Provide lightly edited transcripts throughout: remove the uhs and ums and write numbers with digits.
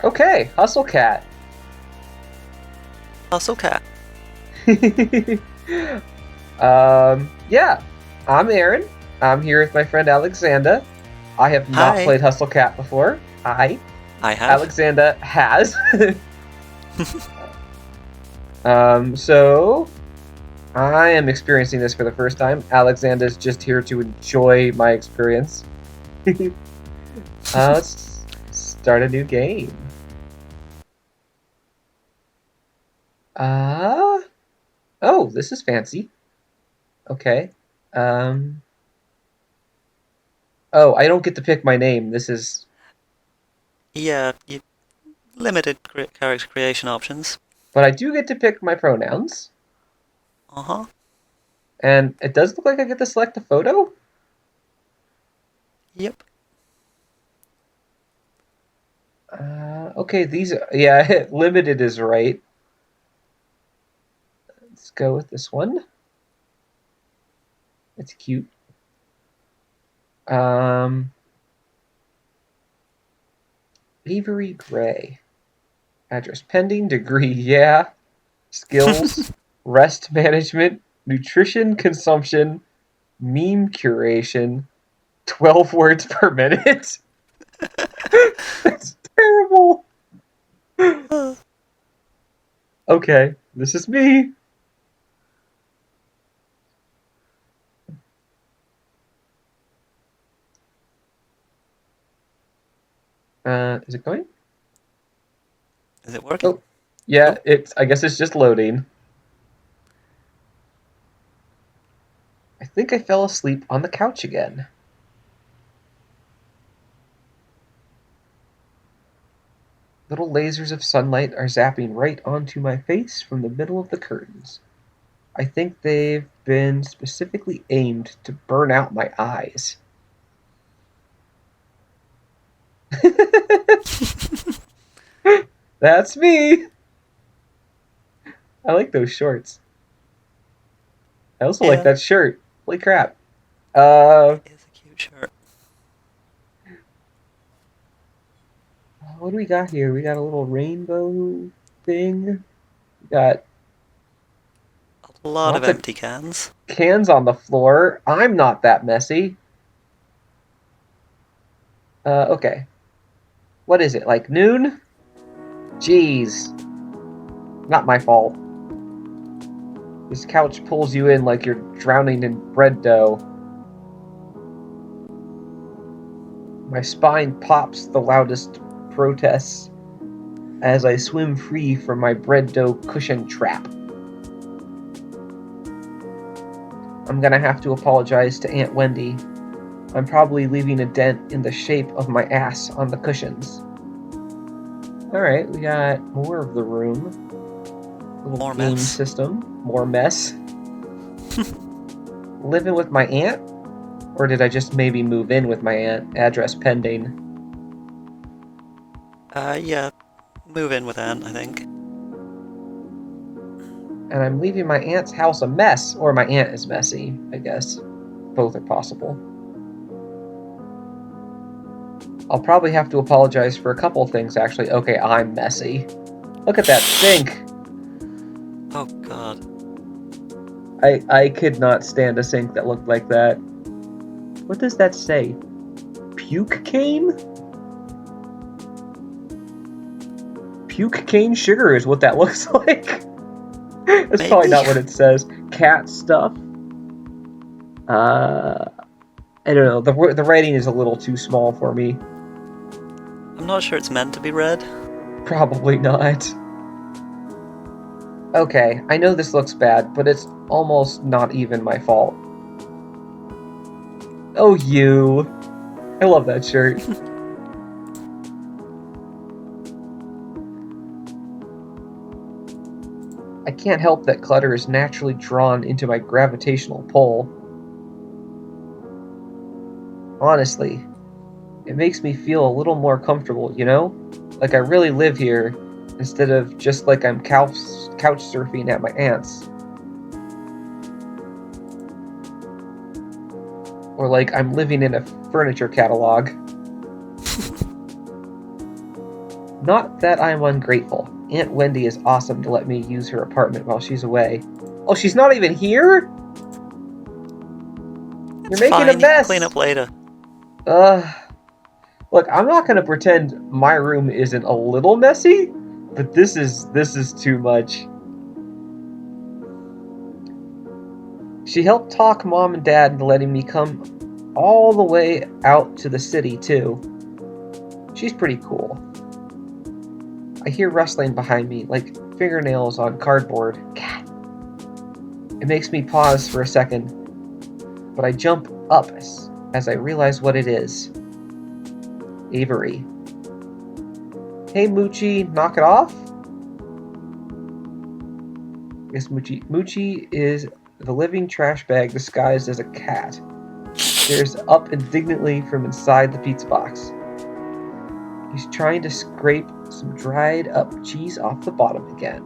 Okay, Hustle Cat. Hustle cat. Yeah, I'm Aaron. I'm here with my friend Alexanda. I have not Hi. played Hustle Cat before. I have. Alexanda has. So I am experiencing this for the first time. Alexanda's just here to enjoy my experience. Let's start a new game. Uh, oh, this is fancy. Okay. Um, oh, I don't get to pick my name. This is, Yeah, you limited character creation options. but I do get to pick my pronouns. Uh-huh. And it does look like I get to select a photo. Yep. Okay, yeah, limited is right. Let's go with this one. It's cute. Um, Avery Gray. Address pending. Degree, yeah. Skills, rest management, nutrition consumption, meme curation, 12 words per minute. That's terrible. Okay, this is me. Is it going? Is it working? Oh, yeah, Oh, I guess it's just loading. I think I fell asleep on the couch again. Little lasers of sunlight are zapping right onto my face from the middle of the curtains. I think they've been specifically aimed to burn out my eyes. That's me! I like those shorts. I also like yeah. that shirt. Holy crap. Uh, It is a cute shirt. what do we got here? We got a little rainbow thing. We got A lot of lots of empty cans. cans on the floor. I'm not that messy. Okay. What is it, like noon? Jeez. Not my fault. This couch pulls you in like you're drowning in bread dough. My spine pops the loudest protests as I swim free from my bread dough cushion trap. I'm gonna have to apologize to Aunt Wendy. I'm probably leaving a dent in the shape of my ass on the cushions. Alright, we got more of the room. Little More game mess. system. More mess. Living with my aunt? Or did I just maybe move in with my aunt? Address pending. Yeah. Move in with Anne, I think. And I'm leaving my aunt's house a mess. Or my aunt is messy, I guess. Both are possible. I'll probably have to apologize for a couple of things, actually. Okay, I'm messy. Look at that sink! Oh god. I could not stand a sink that looked like that. What does that say? Puke cane? Puke cane sugar is what that looks like. That's probably Maybe? not what it says. Cat stuff. I don't know. The writing is a little too small for me. I'm not sure it's meant to be red. Probably not. Okay, I know this looks bad, but it's almost not even my fault. Oh, you. I love that shirt. I can't help that clutter is naturally drawn into my gravitational pull. Honestly, it makes me feel a little more comfortable, you know? Like I really live here, instead of just like I'm couch surfing at my aunt's. Or like I'm living in a furniture catalog. Not that I'm ungrateful. Aunt Wendy is awesome to let me use her apartment while she's away. Oh, she's not even here? It's You're making fine, a you can mess! clean up later. Look, I'm not gonna pretend my room isn't a little messy, but this is too much. She helped talk Mom and Dad into letting me come all the way out to the city, too. She's pretty cool. I hear rustling behind me, like fingernails on cardboard. Cat. It makes me pause for a second, but I jump up as I realize what it is. Avery. Hey, Moochie, knock it off? Yes, Moochie. Moochie is the living trash bag disguised as a cat. Stares up indignantly from inside the pizza box. He's trying to scrape some dried up cheese off the bottom again.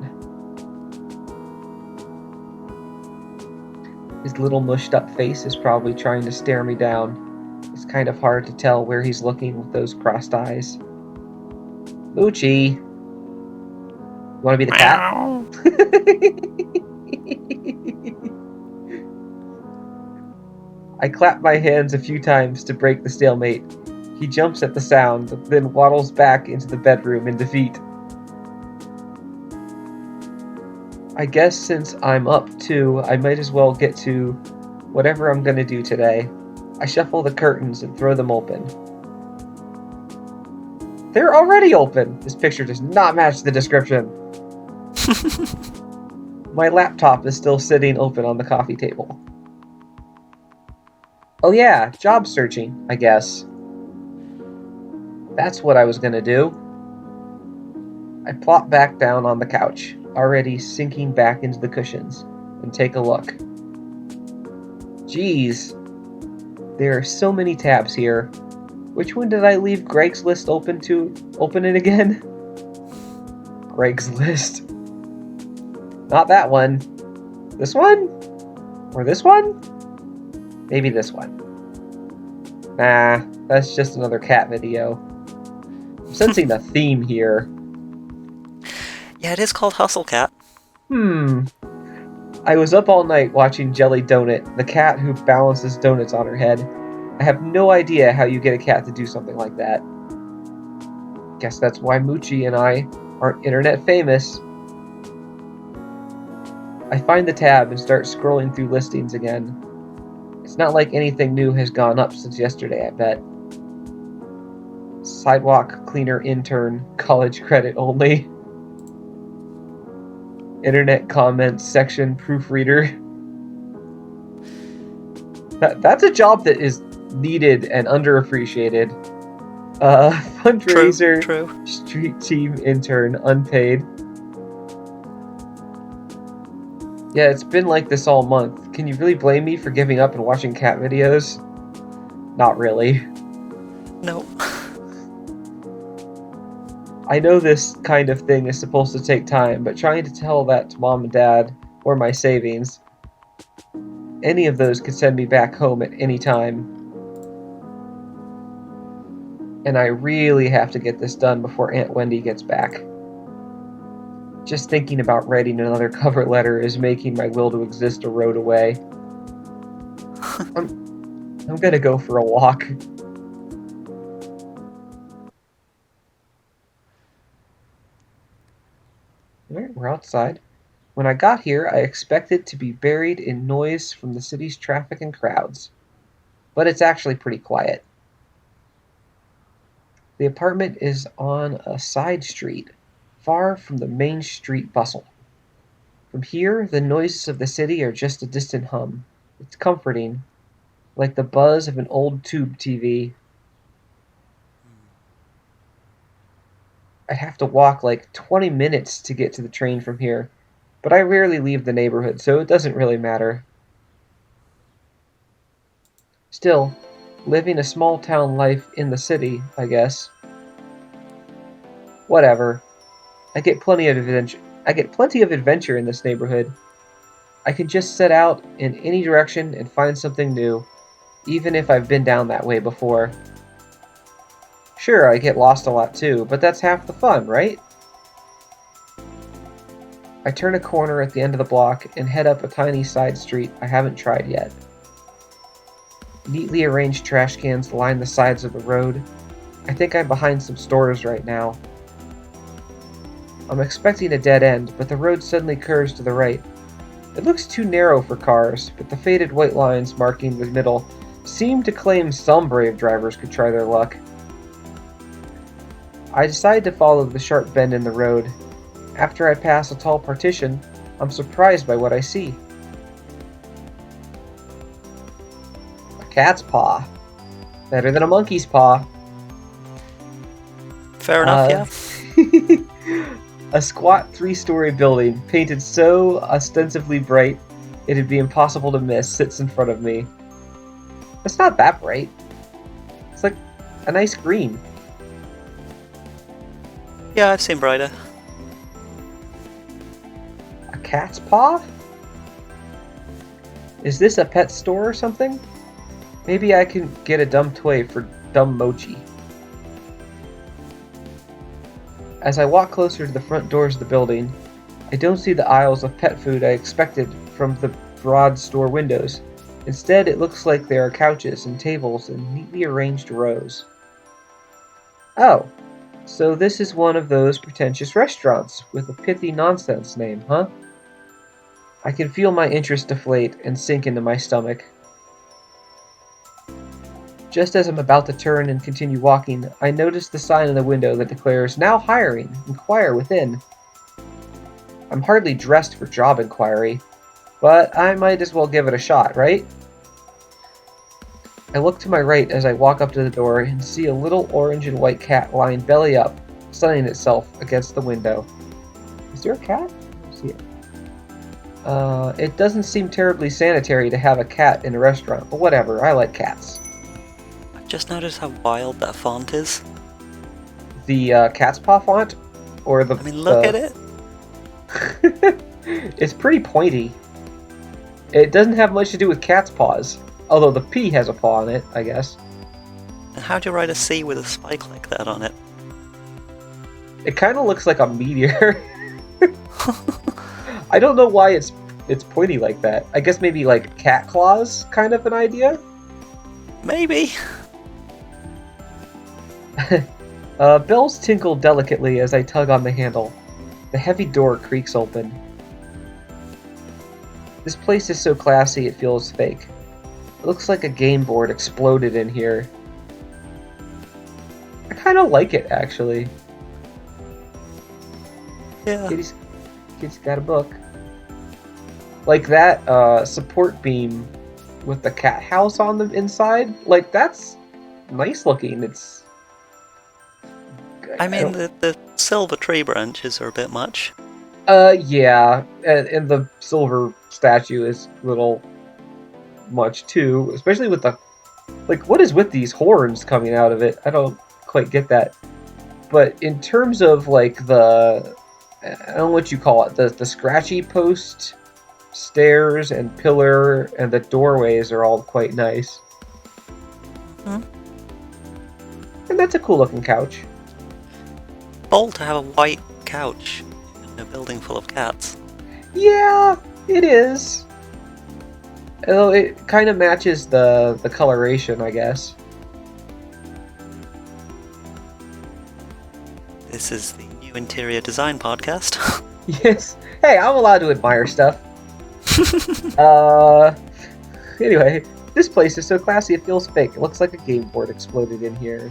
His little mushed up face is probably trying to stare me down. It's kind of hard to tell where he's looking with those crossed eyes. Moochie! You want to be the cat? I clap my hands a few times to break the stalemate. He jumps at the sound, then waddles back into the bedroom in defeat. I guess since I'm up too, I might as well get to whatever I'm gonna do today. I shuffle the curtains and throw them open. They're already open! This picture does not match the description. My laptop is still sitting open on the coffee table. Oh yeah, job searching, I guess. That's what I was gonna do. I plop back down on the couch, already sinking back into the cushions, and take a look. Geez, there are so many tabs here. Which one did I leave Greg's list open it again? Greg's list. Not that one. This one? Or this one? Maybe this one. Nah, that's just another cat video. I'm sensing a theme here. Yeah, it is called Hustle Cat. I was up all night watching Jelly Donut, the cat who balances donuts on her head. I have no idea how you get a cat to do something like that. Guess that's why Moochie and I aren't internet famous. I find the tab and start scrolling through listings again. It's not like anything new has gone up since yesterday, I bet. Sidewalk cleaner intern, college credit only. Internet comments section proofreader. That's a job that is needed and underappreciated. Fundraiser, True. street team intern, unpaid. Yeah, it's been like this all month. Can you really blame me for giving up and watching cat videos? Not really. No. I know this kind of thing is supposed to take time, but trying to tell that to Mom and Dad, or my savings, any of those could send me back home at any time. And I really have to get this done before Aunt Wendy gets back. Just thinking about writing another cover letter is making my will to exist erode away. I'm gonna go for a walk. Alright, we're outside. When I got here, I expected to be buried in noise from the city's traffic and crowds. But it's actually pretty quiet. The apartment is on a side street, far from the main street bustle. From here, the noises of the city are just a distant hum. It's comforting, like the buzz of an old tube TV. I'd have to walk like 20 minutes to get to the train from here, but I rarely leave the neighborhood, so it doesn't really matter. Still, living a small town life in the city, I guess. Whatever. I get plenty of adventure in this neighborhood. I can just set out in any direction and find something new, even if I've been down that way before. Sure, I get lost a lot too, but that's half the fun, right? I turn a corner at the end of the block and head up a tiny side street I haven't tried yet. Neatly arranged trash cans line the sides of the road. I think I'm behind some stores right now. I'm expecting a dead end, but the road suddenly curves to the right. It looks too narrow for cars, but the faded white lines marking the middle seem to claim some brave drivers could try their luck. I decide to follow the sharp bend in the road. After I pass a tall partition, I'm surprised by what I see. A cat's paw. Better than a monkey's paw. Fair enough, yeah. A squat 3-story building, painted so ostensibly bright it'd be impossible to miss, sits in front of me. It's not that bright. It's like a nice green. Yeah, I've seen brighter. A cat's paw? Is this a pet store or something? Maybe I can get a dumb toy for dumb Mochi. As I walk closer to the front doors of the building, I don't see the aisles of pet food I expected from the broad store windows. Instead, it looks like there are couches and tables in neatly arranged rows. Oh, so this is one of those pretentious restaurants with a pithy nonsense name, huh? I can feel my interest deflate and sink into my stomach. Just as I'm about to turn and continue walking, I notice the sign in the window that declares, "Now hiring, inquire within." I'm hardly dressed for job inquiry, but I might as well give it a shot, right? I look to my right as I walk up to the door and see a little orange and white cat lying belly up, sunning itself against the window. Is there a cat? I see it. It doesn't seem terribly sanitary to have a cat in a restaurant, but whatever, I like cats. I've just noticed how wild that font is. The cat's paw font? Or the... I mean, look at it. It's pretty pointy. It doesn't have much to do with cat's paws. Although the P has a paw on it, I guess. And how do you write a C with a spike like that on it? It kind of looks like a meteor. I don't know why it's pointy like that. I guess maybe like cat claws, kind of an idea? Maybe. Bells tinkle delicately as I tug on the handle. The heavy door creaks open. This place is so classy it feels fake. It looks like a game board exploded in here. I kind of like it, actually. Yeah. Kitty's got a book. Like that support beam with the cat house on the inside. Like, that's nice looking. It's... I mean, the silver tree branches are a bit much. Yeah. And the silver statue is a little much, too. Especially with the... Like, what is with these horns coming out of it? I don't quite get that. But in terms of, like, the... I don't know what you call it. The scratchy post stairs and pillar and the doorways are all quite nice. Hmm. And that's a cool looking couch. Bold to have a white couch in a building full of cats. Yeah, it is. Although it kind of matches the coloration, I guess. This is the new interior design podcast. Yes. Hey, I'm allowed to admire stuff. Anyway, this place is so classy it feels fake. It looks like a game board exploded in here.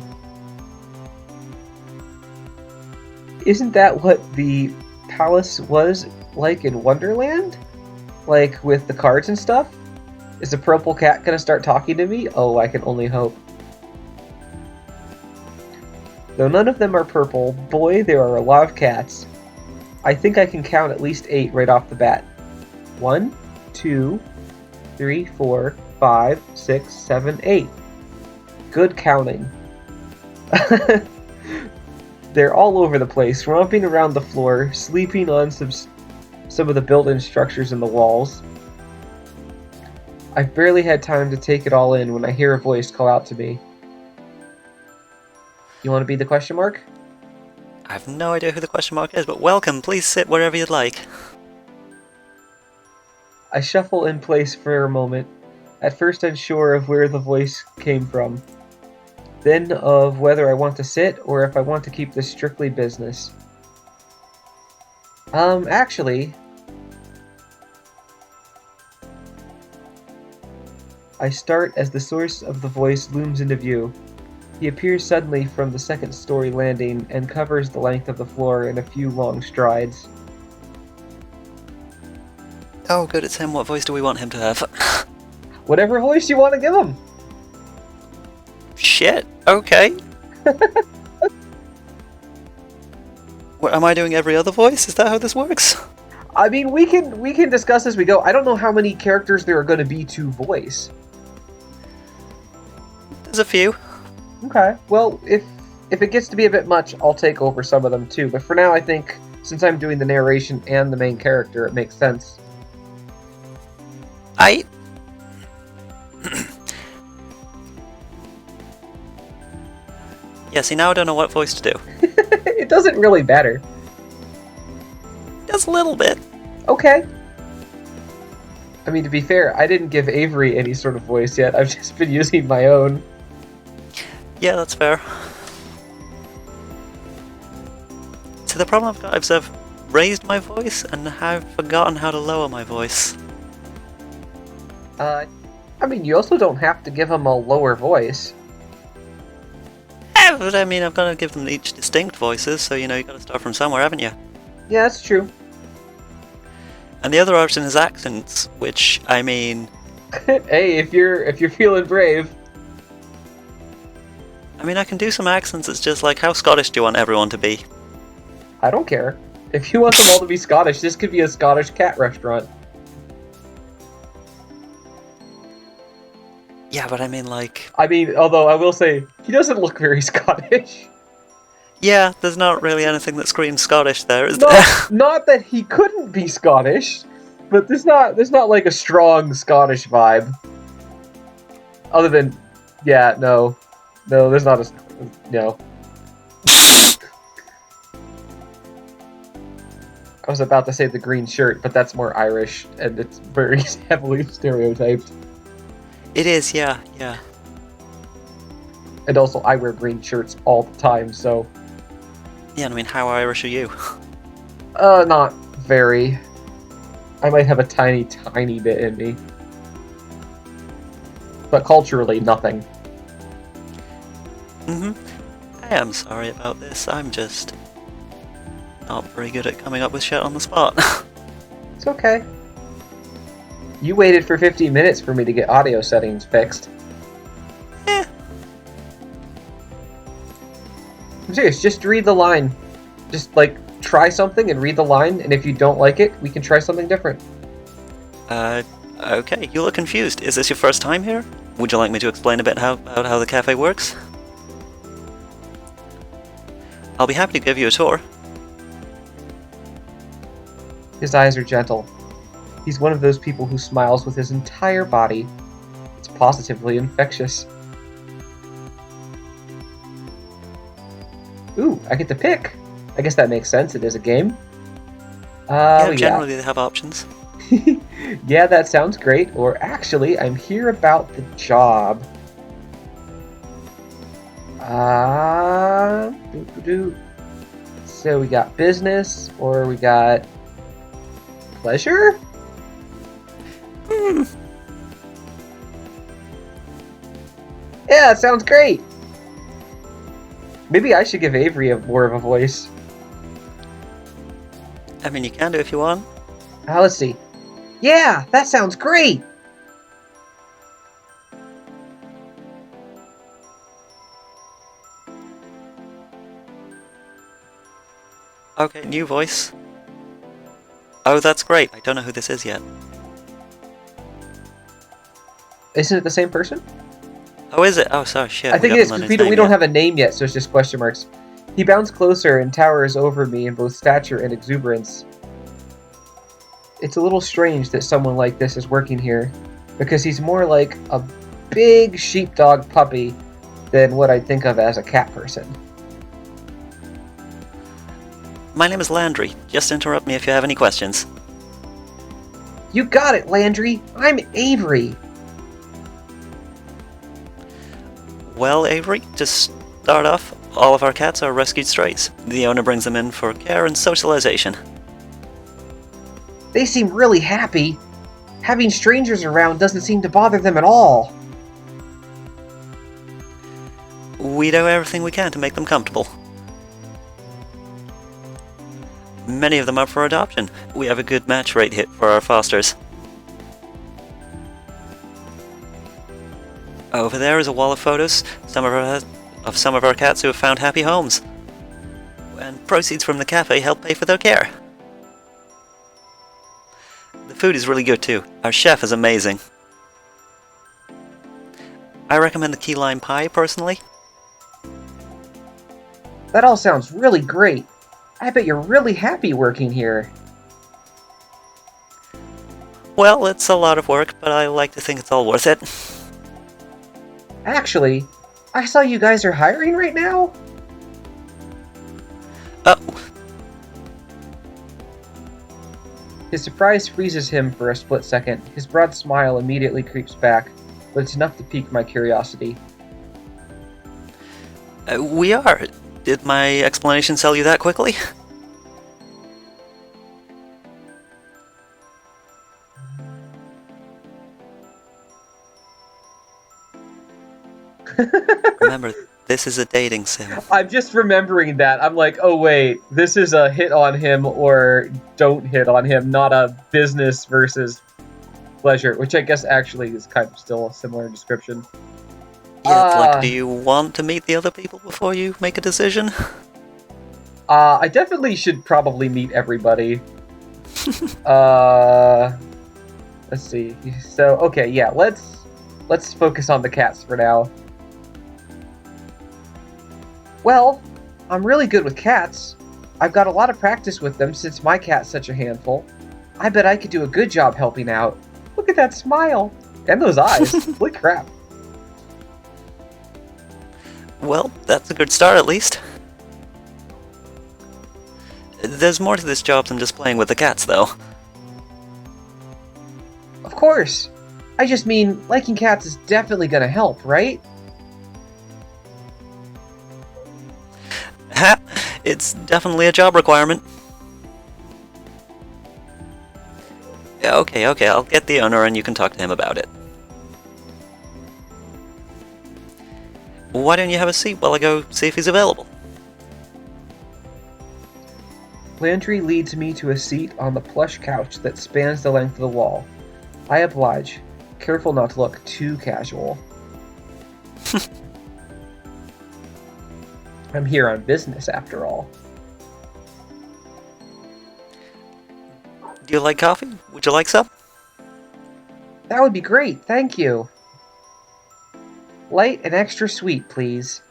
Isn't that what the palace was like in Wonderland? Like, with the cards and stuff? Is the purple cat gonna start talking to me? Oh, I can only hope. Though none of them are purple, boy, there are a lot of cats. I think I can count at least 8 right off the bat. 1, 2, 3, 4, 5, 6, 7, 8. Good counting. They're all over the place, romping around the floor, sleeping on some of the built-in structures in the walls. I've barely had time to take it all in when I hear a voice call out to me. You want to be the question mark? I have no idea who the question mark is, but welcome, please sit wherever you'd like. I shuffle in place for a moment, at first unsure of where the voice came from, then of whether I want to sit or if I want to keep this strictly business. Actually, I start as the source of the voice looms into view. He appears suddenly from the second-story landing and covers the length of the floor in a few long strides. Oh, good, it's him. What voice do we want him to have? Whatever voice you want to give him. Shit, okay. What, am I doing every other voice? Is that how this works? I mean, we can discuss as we go. I don't know how many characters there are going to be to voice. There's a few. Okay. Well, if it gets to be a bit much, I'll take over some of them too. But for now, I think since I'm doing the narration and the main character, it makes sense. Yeah, see, now I don't know what voice to do. It doesn't really matter. Just a little bit. Okay. I mean, to be fair, I didn't give Avery any sort of voice yet. I've just been using my own. Yeah, that's fair. So the problem I've got is I've raised my voice and have forgotten how to lower my voice. I mean, you also don't have to give him a lower voice. Yeah, but I mean, I've got to give them each distinct voices, so you know, you've got to start from somewhere, haven't you? Yeah, that's true. And the other option is accents, which, I mean... Hey, if you're feeling brave. I mean, I can do some accents, it's just like, how Scottish do you want everyone to be? I don't care. If you want them all to be Scottish, this could be a Scottish cat restaurant. Yeah, but I mean, like... I mean, although I will say, he doesn't look very Scottish. Yeah, there's not really anything that screams Scottish there, is there? Not that he couldn't be Scottish, but there's not like a strong Scottish vibe. Other than, yeah, no, there's not a, no. I was about to say the green shirt, but that's more Irish, and it's very heavily stereotyped. It is, yeah. And also, I wear green shirts all the time, so... Yeah, I mean, how Irish are you? Not very. I might have a tiny, tiny bit in me. But culturally, nothing. I am sorry about this, I'm just... not very good at coming up with shit on the spot. It's okay. You waited for 15 minutes for me to get audio settings fixed. Eh. I'm serious, just read the line. Just, like, try something and read the line, and if you don't like it, we can try something different. Okay, you look confused. Is this your first time here? Would you like me to explain a bit about how the cafe works? I'll be happy to give you a tour. His eyes are gentle. He's one of those people who smiles with his entire body. It's positively infectious. Ooh, I get to pick. I guess that makes sense. It is a game. Yeah, generally they have options. Yeah, that sounds great. Or actually, I'm here about the job. So we got business, or we got pleasure? Yeah, it sounds great. Maybe I should give Avery more of a voice. I mean, you can do if you want. Let's see. Yeah, that sounds great. Okay, new voice. Oh, that's great. I don't know who this is yet. Isn't it the same person? Oh, is it? Oh, sorry, shit. I think it is, because we don't have a name yet, so it's just question marks. He bounds closer and towers over me in both stature and exuberance. It's a little strange that someone like this is working here, because he's more like a big sheepdog puppy than what I think of as a cat person. My name is Landry. Just interrupt me if you have any questions. You got it, Landry. I'm Avery. Well, Avery, to start off, all of our cats are rescued strays. The owner brings them in for care and socialization. They seem really happy. Having strangers around doesn't seem to bother them at all. We do everything we can to make them comfortable. Many of them are for adoption. We have a good match rate hit for our fosters. Over there is a wall of photos, some of our cats who have found happy homes. And proceeds from the cafe help pay for their care. The food is really good too. Our chef is amazing. I recommend the key lime pie personally. That all sounds really great. I bet you're really happy working here. Well, it's a lot of work, but I like to think it's all worth it. Actually, I saw you guys are hiring right now? Oh, His surprise freezes him for a split second. His broad smile immediately creeps back, but it's enough to pique my curiosity. we are. Did my explanation sell you that quickly? Remember, this is a dating sim. I'm just remembering that. I'm like, oh wait, this is a hit on him or don't hit on him, not a business versus pleasure, which I guess actually is kind of still a similar description. Yeah, it's like, do you want to meet the other people before you make a decision? I definitely should probably meet everybody. Let's see. So, okay, yeah, let's focus on the cats for now. Well, I'm really good with cats. I've got a lot of practice with them since my cat's such a handful. I bet I could do a good job helping out. Look at that smile. And those eyes. Holy crap. Well, that's a good start at least. There's more to this job than just playing with the cats, though. Of course. I just mean, liking cats is definitely gonna help, right? Ha! It's definitely a job requirement. Yeah, okay, I'll get the owner and you can talk to him about it. Why don't you have a seat while I go see if he's available? Landry leads me to a seat on the plush couch that spans the length of the wall. I oblige, careful not to look too casual. I'm here on business, after all. Do you like coffee? Would you like some? That would be great, thank you. Light and extra sweet, please.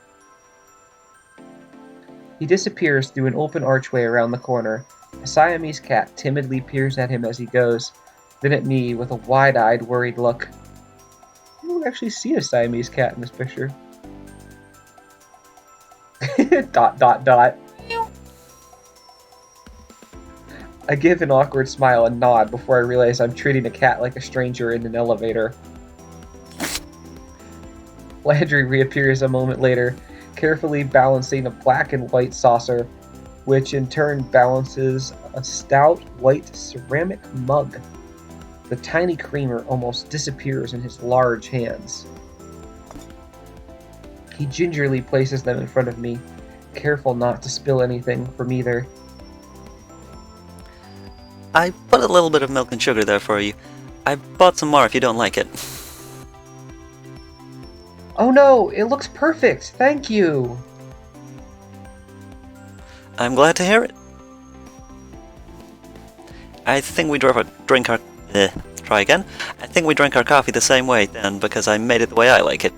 He disappears through an open archway around the corner. A Siamese cat timidly peers at him as he goes, then at me with a wide-eyed, worried look. I don't actually see a Siamese cat in this picture. ... I give an awkward smile and nod before I realize I'm treating a cat like a stranger in an elevator. Landry reappears a moment later, carefully balancing a black and white saucer, which in turn balances a stout white ceramic mug. The tiny creamer almost disappears in his large hands. He gingerly places them in front of me, careful not to spill anything from either. I put a little bit of milk and sugar there for you. I bought some more if you don't like it. Oh no, it looks perfect, thank you! I'm glad to hear it. I think we drink our... try again. I think we drink our coffee the same way then, because I made it the way I like it.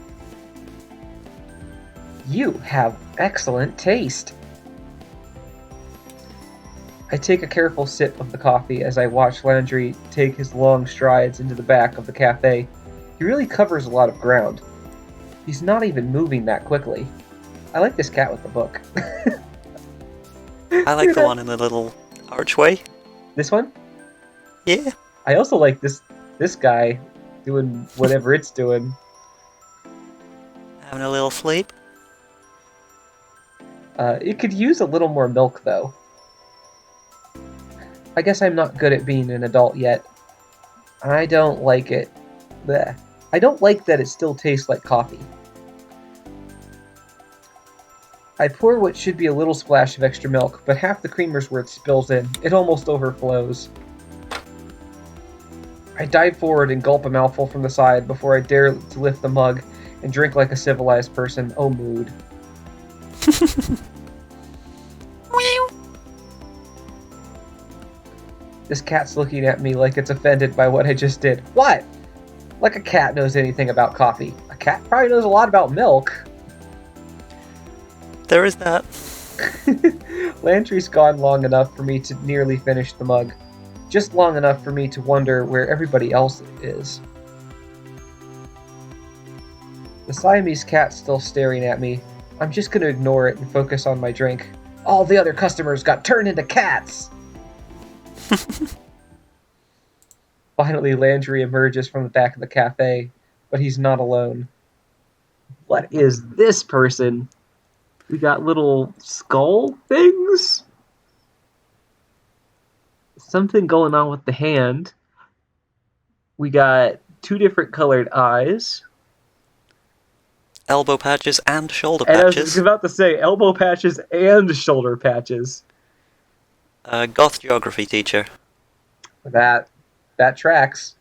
You have excellent taste. I take a careful sip of the coffee as I watch Landry take his long strides into the back of the cafe. He really covers a lot of ground. He's not even moving that quickly. I like this cat with the book. I like the one in the little archway. This one? Yeah. I also like this guy doing whatever it's doing. Having a little sleep. It could use a little more milk, though. I guess I'm not good at being an adult yet. I don't like it. Blech. I don't like that it still tastes like coffee. I pour what should be a little splash of extra milk, but half the creamer's worth spills in. It almost overflows. I dive forward and gulp a mouthful from the side before I dare to lift the mug and drink like a civilized person. Oh, mood. This cat's looking at me like it's offended by what I just did. What? Like a cat knows anything about coffee. A cat probably knows a lot about milk. There is that. Landry's gone long enough for me to nearly finish the mug. Just long enough for me to wonder where everybody else is. The Siamese cat's still staring at me. I'm just gonna ignore it and focus on my drink. All the other customers got turned into cats! Finally, Landry emerges from the back of the cafe, but he's not alone. What is this person? We got little skull things? Something going on with the hand. We got 2 different colored eyes. Elbow patches and shoulder And I was patches. about to say, elbow patches and shoulder patches. Goth geography teacher. That tracks.